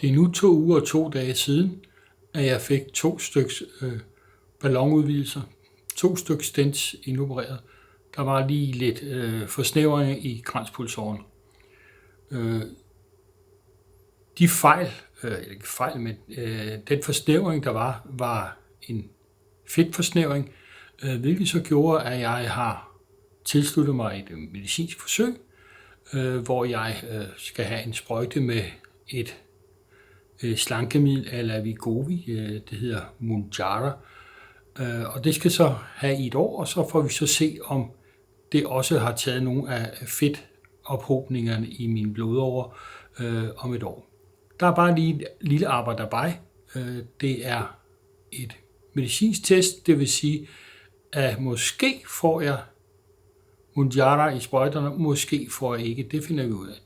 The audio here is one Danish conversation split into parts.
Det er nu 2 uger og 2 dage siden, at jeg fik 2 styks ballonudvidelser. 2 styks stents indopereret. Der var lige lidt forsnævring i kranspulsåren. De fejl, ikke fejl, men den forsnævring, der var en fedtforsnævring, hvilket så gjorde, at jeg har tilsluttet mig et medicinsk forsøg, hvor jeg skal have en sprøjte med et slankemiddel ala Wegovy, det hedder Mounjaro, og det skal så have i et år, og så får vi så se, om det også har taget nogle af fedtophobningerne i mine blodårer om et år. Der er bare lige et lille arbejde dabei. Det er et medicinsk test, det vil sige, at måske får jeg Mounjaro i sprøjterne, måske får jeg ikke, det finder vi ud af.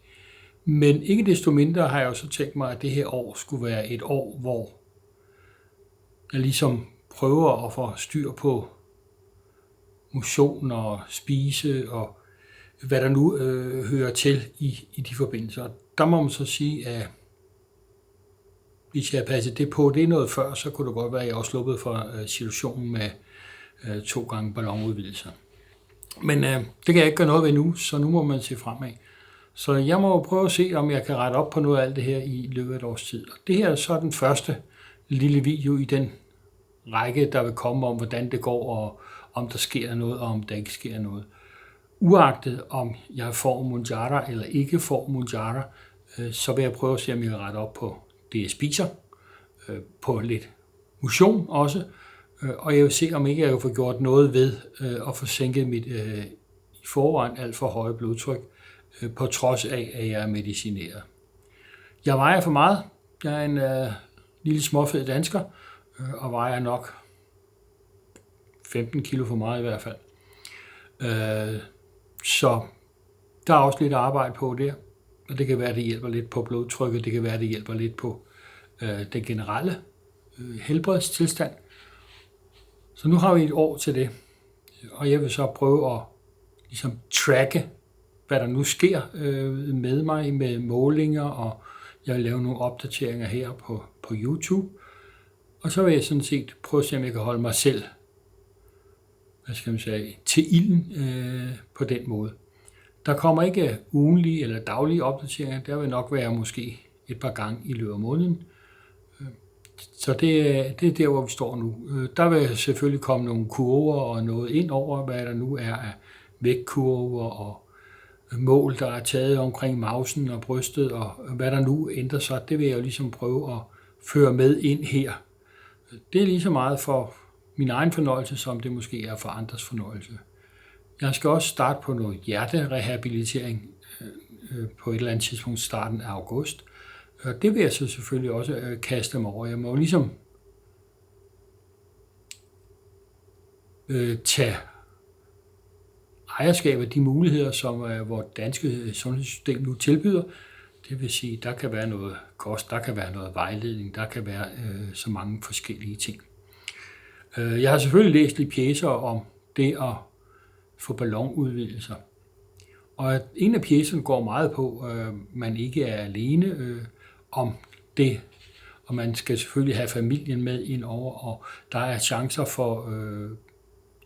Men ikke desto mindre har jeg jo så tænkt mig, at det her år skulle være et år, hvor jeg ligesom prøver at få styr på motion og spise og hvad der nu hører til i de forbindelser. Der må man så sige, at hvis jeg passer det på, det er noget før, så kunne det godt være, at jeg også sluppet for situationen med 2 gange ballonudvidelser. Men det kan jeg ikke gøre noget ved nu, så nu må man se fremad. Så jeg må prøve at se, om jeg kan rette op på noget af alt det her i løbet af et års tid. Og det her er så den første lille video i den række, der vil komme om, hvordan det går, og om der sker noget, og om der ikke sker noget. Uagtet om jeg får Mounjaro eller ikke får Mounjaro, så vil jeg prøve at se, om jeg kan rette op på det, jeg spiser, på lidt motion også, og jeg vil se, om ikke jeg kan få gjort noget ved at få sænket mit i forvejen alt for høje blodtryk, på trods af, at jeg er medicineret. Jeg vejer for meget. Jeg er en lille småfed dansker, og vejer nok 15 kilo for meget i hvert fald. Så der er også lidt arbejde på der, og det kan være, at det hjælper lidt på blodtrykket, det kan være, at det hjælper lidt på den generelle helbredstilstand. Så nu har vi et år til det, og jeg vil så prøve at ligesom tracke, hvad der nu sker med mig, med målinger, og jeg vil lave nogle opdateringer her på YouTube. Og så vil jeg sådan set prøve at se, om jeg kan holde mig selv, til ilden på den måde. Der kommer ikke ugenlige eller daglige opdateringer, der vil nok være måske et par gange i løbet af måneden. Så det er der, hvor vi står nu. Der vil selvfølgelig komme nogle kurver og noget ind over, hvad der nu er af vægtkurver og mål, der er taget omkring mausen og brystet, og hvad der nu ændrer sig, det vil jeg jo ligesom prøve at føre med ind her. Det er lige så meget for min egen fornøjelse, som det måske er for andres fornøjelse. Jeg skal også starte på noget hjerterehabilitering på et eller andet tidspunkt, starten af august. Og det vil jeg så selvfølgelig også kaste mig over. Jeg må ligesom tage ejerskab af de muligheder, som vores danske sundhedssystem nu tilbyder. Det vil sige, der kan være noget kost, der kan være noget vejledning, der kan være så mange forskellige ting. Jeg har selvfølgelig læst lidt pjecer om det at få ballonudvidelser. Og en af pjecerne går meget på, at man ikke er alene om det, og man skal selvfølgelig have familien med ind over, og der er chancer for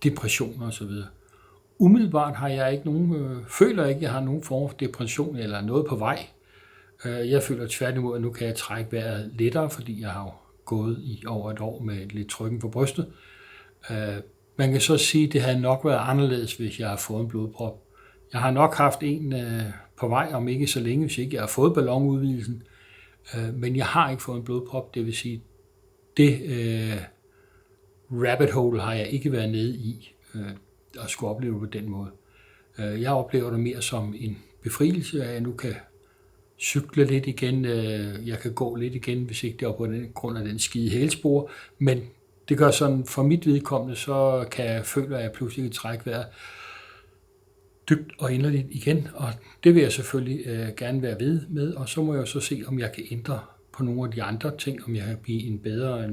depressioner osv. Umiddelbart har jeg ikke føler ikke, at jeg har nogen form for depression eller noget på vej. Jeg føler tværtimod, at nu kan jeg trække vejret lettere, fordi jeg har gået i over et år med lidt trykken på brystet. Man kan så sige, at det havde nok været anderledes, hvis jeg har fået en blodprop. Jeg har nok haft en på vej, om ikke så længe, hvis ikke jeg har fået ballonudvidelsen. Men jeg har ikke fået en blodprop, det vil sige, det rabbit hole har jeg ikke været nede i og skulle opleve på den måde. Jeg oplever det mere som en befrielse, at jeg nu kan cykle lidt igen, jeg kan gå lidt igen, hvis ikke det er på grund af den skide hælspore, men det gør sådan, for mit vedkommende, så kan jeg føle, at jeg pludselig kan trække vejret dybt og inderligt igen, og det vil jeg selvfølgelig gerne være ved med, og så må jeg så se, om jeg kan ændre på nogle af de andre ting, om jeg kan blive en bedre,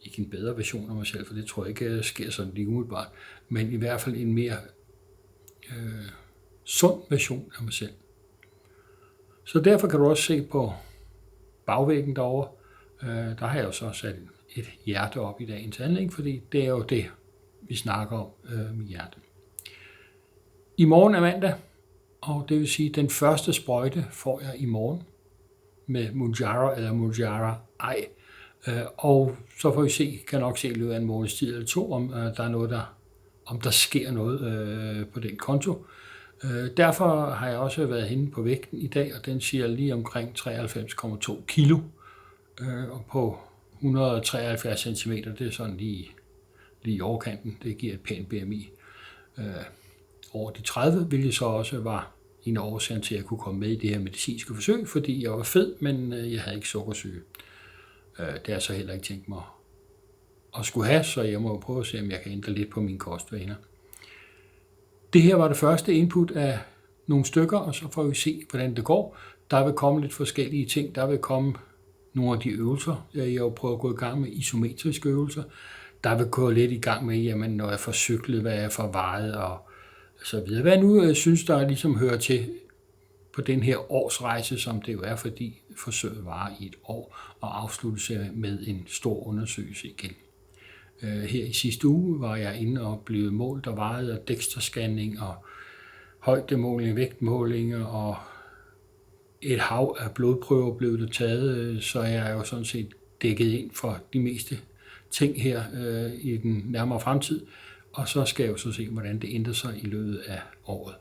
ikke en bedre version af mig selv, for det tror jeg ikke sker sådan lige umiddelbart, men i hvert fald en mere sund version af mig selv. Så derfor kan du også se på bagvæggen derovre. Der har jeg jo så sat et hjerte op i dagens anlæg, fordi det er jo det, vi snakker om med hjertet. I morgen er mandag, og det vil sige, at den første sprøjte får jeg i morgen med Mounjaro eller Mounjaro Ej. Og så får vi se, kan nok se i løbet af en måneds tid eller to, om der er noget, om der sker noget på den konto. Derfor har jeg også været henne på vægten i dag, og den siger lige omkring 93,2 kilo. Og på 173 cm, det er sådan lige i overkanten. Det giver et pænt BMI over de 30, hvilket så også var en af årsagen til, at jeg kunne komme med i det her medicinske forsøg, fordi jeg var fed, men jeg havde ikke sukkersyge. Det har jeg så heller ikke tænkt mig at skulle have, så jeg må prøve at se, om jeg kan ændre lidt på mine kostvaner. Det her var det første input af nogle stykker, og så får vi se, hvordan det går. Der vil komme lidt forskellige ting. Der vil komme nogle af de øvelser. Jeg har jo prøvet at gå i gang med isometriske øvelser. Der vil gå lidt i gang med, jamen, når jeg får cyklet, hvad jeg får vejet og så videre. Hvad jeg nu synes, der ligesom hører til på den her årsrejse, som det jo er, fordi forsøget varer i et år og afsluttes med en stor undersøgelse igen. Her i sidste uge var jeg inde og blev målt og vejet af DEXA-scanning og højdemåling, vægtmålinger og et hav af blodprøver blev det taget, så jeg er jo sådan set dækket ind for de meste ting her i den nærmere fremtid, og så skal jeg jo så se, hvordan det ændrer sig i løbet af året.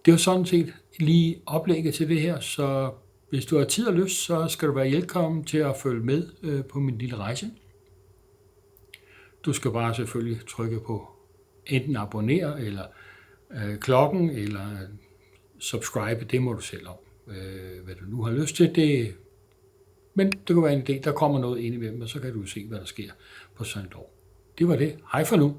Det er jo sådan set lige oplægget til det her, så hvis du har tid og lyst, så skal du være velkommen til at følge med på min lille rejse. Du skal bare selvfølgelig trykke på enten abonnere, eller klokken, eller subscribe, det må du selv om, hvad du nu har lyst til. Men det kan være en idé, der kommer noget ind imellem, og så kan du se, hvad der sker på sådan et år. Det var det. Hej for nu.